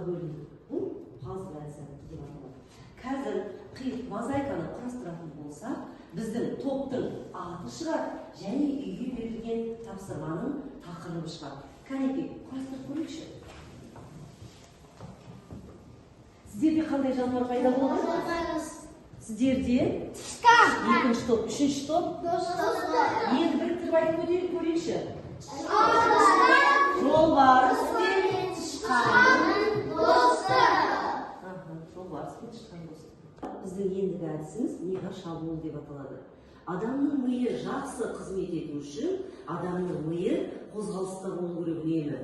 бөлінді. Бұл пазл әдісі деп аталады. Қазір мозаиканы құрастыратын болсақ, біздің топтың аты шығады және үйге берілген тапсырманың тақырыбы шығады. Кәнекей, құрастырып көрейікші. Сіздерде қандай жануар пайда болды? Сіздерде екінші топ, үшінші топ. Енді біріктіріп айтып көрейікші. Жолбарыс пен тышқанның досы. Жолбарыс пен тышқан досы. Біздің ендігі әдісіміз миға шабуыл деп аталады. Адамның миы жақсы қызмет ету үшін, адамның миы қозғалыста болу керек үнемі.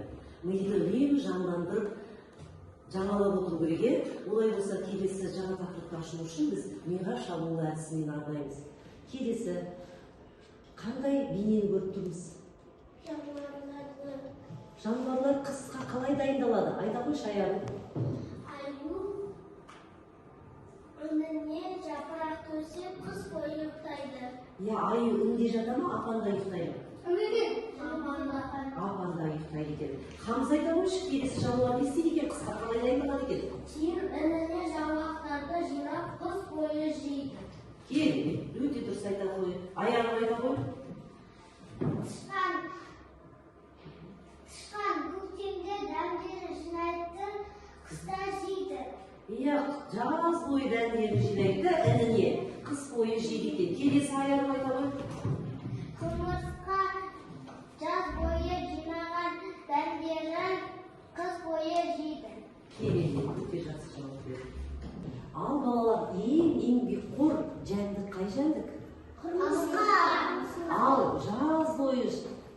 Миды үнемі жандандырып, жаңалап отыру керек. Олай болса, келесі жаңа тақырыпты ашу үшін біз миға шабуыл әдісімен арнаймыз. Келесі қандай бейнені көріп тұрмыз? Жануарлар қысқа қалай дайындалады? Айта қойшы аяғын. Önüne yaprak döşep kız boyu yuktaydı. Ya ayı önde жата ма, апанда ұйықтайды? Apanda ұйықтайды екен. Хамза айта қойшы, келесі жануар не істейді екен, қысқа қалай дайындалады екен? Çiğ önüne yapraklarda jiraf kız boyu жейді. Кел, өте дұрыс айта қой. Аяғын айта қой. Тышқан көктемде дәмдерін жинайды, қыста жейді. Иә, жаз бойы дәндерін жинайды, ініне қыс бойы жейді екен. Келесі аяғын айта қой. Құмырсқа жаз бойы жинаған дәмдерін қыс бойы жейді. Келесі, өте жақсы жауап берді. Ал балалар, ең еңбекқор жәндік қай жәндік? Құмырсқа. Ал жаз бойы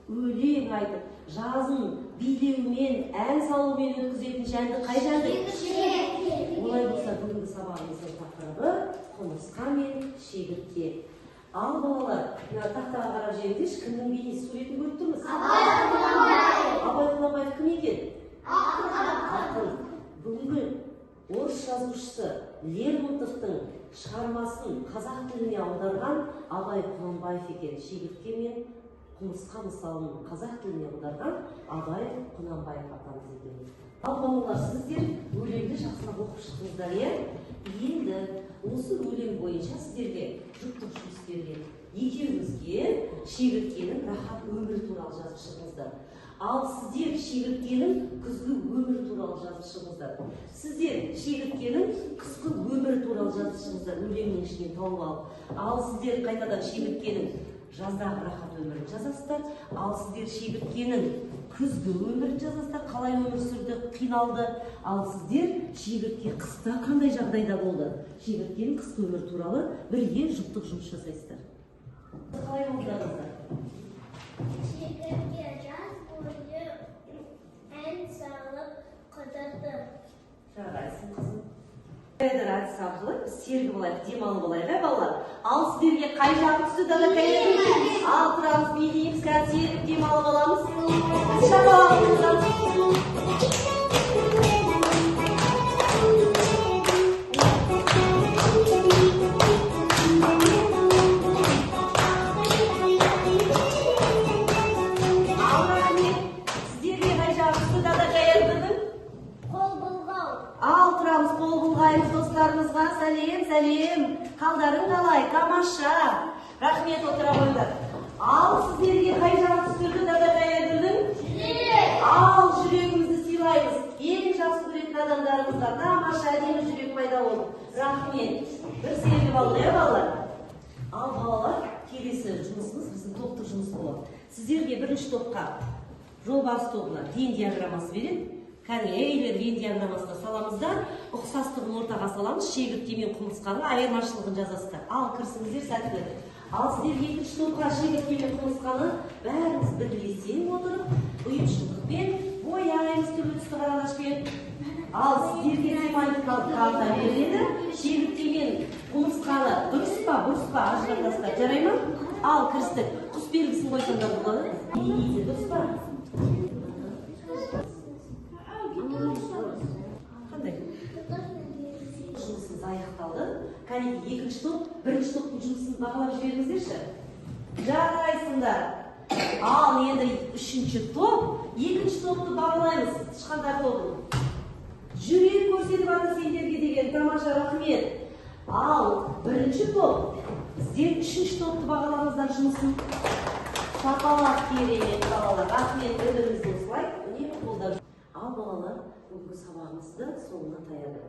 өлең айтып, жазын билеумен, ән салумен өткізетін жәндік қай жәндік? Олай болса, бүгінгі сабағымыздың тақырыбы құмырсқа мен шегіртке. Ал балалар, тақтаға қарап жеріңдеш, кімнің бейнесі суретін көріп тұрмыз? Абай Құнанбаев кім екен? Ақын. Бүгінгі орыс жазушысы Лермонтовтың шығармасын қазақ тіліне аударған Абай Құнанбаев екен. Шегіртке мен құмырсқа мысалын қазақ тіліне аударған Абай Құнанбаев атамыз екен. Ал балалар, сіздер өлеңді жақсылап оқып шықтыңыздар, иә? Енді осы өлең бойынша сіздерге жұптық жұмыс берген. Екеуіңізге шегірткенің рахат өмірі туралы жазып шығыңыздар. Ал сіздер шегірткенің күзгі өмірі туралы жазып шығыңыздар. Сіздер шегірткенің қысқы өмірі туралы жазып шығыңыздар, өлеңнің ішінен тауып алып. Ал сіздер қайтадан шегірткенің жаздағы рахат өмірін жазасыздар. Ал сіздер шегірткенің күзгі өмірін жазасыздар, қалай өмір сүрді, қиналды. Ал сіздер шегіртке қыста қандай жағдайда болды, шегірткенің қысқы өмірі туралы бірге жұптық жұмыс жасайсыздар. Қалай болдыңыздар? Шегіртке жаз бойы ән салып қыдырды. Жарайсың, қызым. Әдіс арқылы сергі болайық, демалы болайық, балалар. Ал сіздерге қай жағы түсті дана кәйірі? Ал тұрамыз, билейміз, кәсеріп демалы боламыз. Достарымызға сәлем, қалдарың қалай, тамаша, рахмет отыра қойыңдар. Ал сіздерге қай жағы түсірді дада қайырдың? Жүрек. Ал жүрегімізді сыйлаймыз. Ең жақсы көретін адамдарымызға тамаша әдемі жүрек пайда болды. Рахмет. Бір сергі болды, балалар. Ал балалар, келесі жұмысымыз біздің топтық жұмыс болады. Сіздерге бірінші топқа жолбарыс тобына вен диаграммасы береді. Кәне, вен диаграммасына саламыз да, ұқсастығын ортаға саламыз, шегіртке мен құмырсқаның айырмашылығын жазасыздар. Ал кірсіңіздер сәттілер. Ал сіздер екінші топқа шегіртке мен құмырсқаны бәріміз бірлесе отырып, ұйымшылдықпен бояймыз, түрлі түсті қарағашпен. Ал сіздерге семантикалық карта беріледі, шегіртке мен құмырсқаны дұрыс па ажыратасыздар, жарай ма? Ал кірістік, құс белгісін қойсаңдар болады. Дұрыс па? Қандай? Жұмысымыз аяқталды. Кәнеки екінші топ, бірінші топтың жұмысын бағалап жіберіңіздерші. Жарайсыңдар. Ал енді үшінші топ, екінші топты бағалаймыз. Тышқандар тобын. Жүрек көрсетіп аты сендерге деген тамаша рахмет. Ал бірінші топ, сіздер үшінші топты бағалаңыздар жұмысын. Шапалақ керемет балалар, рахмет, бірімізді осылай, үнемі қолдар. Ал балалар, бүгінгі сабағымызды соңына таядық.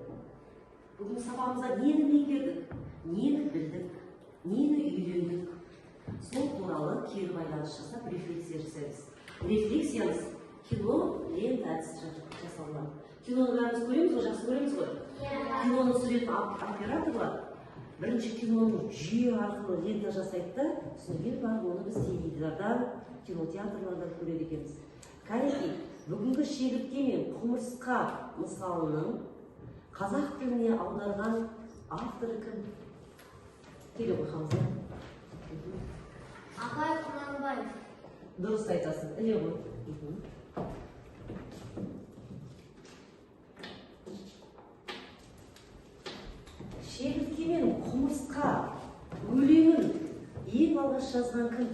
Бүгінгі сабағымызда нені меңгердік, нені білдік, нені үйрендік. Сол туралы кері байланыс жасап рефлексия жасаймыз. Рефлексиямыз кино лента әдісі жасалған. Киноны бәріміз көреміз ғой, жақсы көреміз ғой. Киноны түсіретін операторлар бірінші киноның жүйе арқылы лента жасайды да, содан барып оны біз теледидардан, кинотеатрлардан көреді екенбіз. Кәнекей, бүгінгі шегіртке мен құмырсқа мысалының қазақ тіліне аударған авторы кім? Келе қойғамыз. Абай Құнанбаев. Дұрыс айтасың, іле ғой. Шегіртке мен құмырсқа өлеңін ең алғаш жазған кім?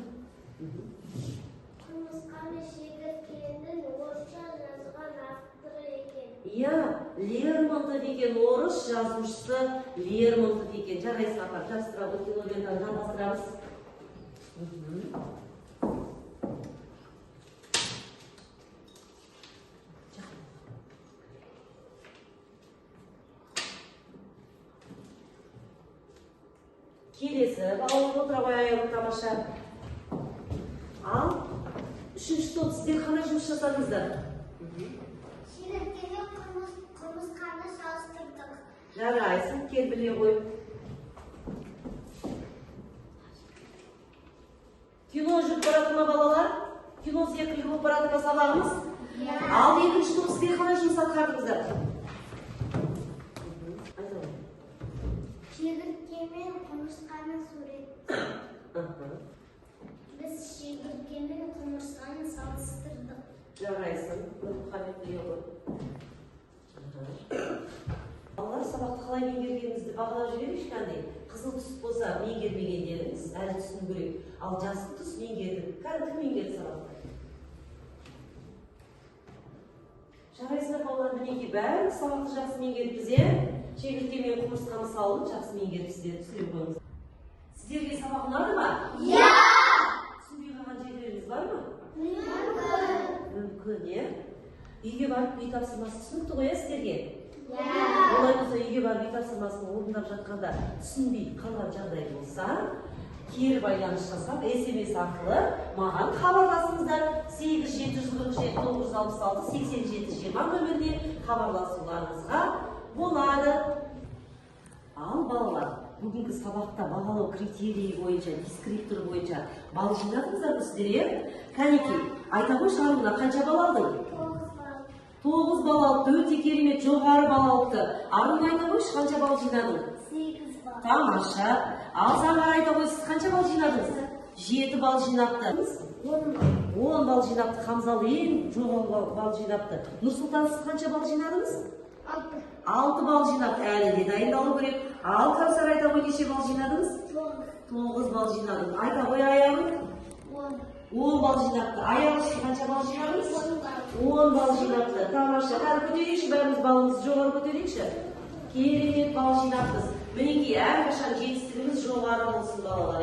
Құмырсқа мен шегірткенің орысша жазған авторы екен. Иә, Лермонтов екен, орыс жазушысы Лермонтов екен. Жарайсың апа, жастыра кино лентаны жалғастырамыз. Келесі, балалар отыра қояйық, тамаша. Ал, үшінші топ, сіздер қандай жұмыс жасадыңыздар? Шегіртке мен құмырсқаны салыстырдық. Жарайсың, кел біле қой. Кино жүріп барады ма балалар? Кино секілді болып барады ма сабағымыз? Ал екінші топ, сіздер қандай жұмыс атқардыңыздар? Шегіртке мен құмырсқаны суреттедік. Біз шегіртке мен құмырсқаны салыстырдық. Жарайсың, Мұхаммед біле ғой. Балалар сабақты қалай меңгергенімізді бағалап жіберейікші қандай? Қызыл түс болса меңгермегендеріңіз әлі түсіну керек. Ал жасыл түс меңгердік. Кім меңгерді сабақты? Жарайсың балалар, мінеки бәрі сабақты жақсы меңгеріппіз, шегіртке мен құмырсқа мысалын жақсы меңгеріпсіздер, түсіріп қойыңыз. Сіздерге сабақ ұнады ма? Иә! Түсінбей қалған жерлеріңіз бар ма? Мүмкін. Мүмкін, үйге барып үй тапсырмасы түсінікті ғой сіздерге? Иә! Олай болса үйге барып үй тапсырмасын орындап жатқанда түсінбей қалған жағдай болса, кері байланыс жасап, SMS арқылы маған хабарласыңыздар. 8-747-966-87-20 нөміріне хабарласуларыңызға болады. Ал балалар, бүгінгі сабақта бағалау критерийі бойынша, дискриптор бойынша бал жинадыңыздар ма сіздер? Кәнекей, айта қойшы, Армина, қанша бал алдың? 9 бал алыпты, өте керемет, жоғары бал алыпты. Армина, айта қойшы, қанша бал жинадың? 8 бал. Тамаша. Ал Заңғар, айта қойшы, сіз қанша бал жинадыңыз? 7 бал жинапты. 10 бал жинапты. Хамзал ең жоғары бал жинапты. Нұрсұлтан, сіз қанша бал жинадыңыз? 6 бал жинапты. Әлі де дайындалу керек. Ал Кәусар, айта қой, неше бал жинадыңыз? 9 бал жинадыңыз. Айта қой, аяғын? 10 бал жинапты. Аяғы қанша бал жинадыңыз? 10 бал жинапты. Тамаша. Қазір көтерейікші, бәріміз балымызды жоғары көтерейікші. Керемет бал жинаппыз. Мінекей, әрқашан жетістігіміз жоғары болсын балалар,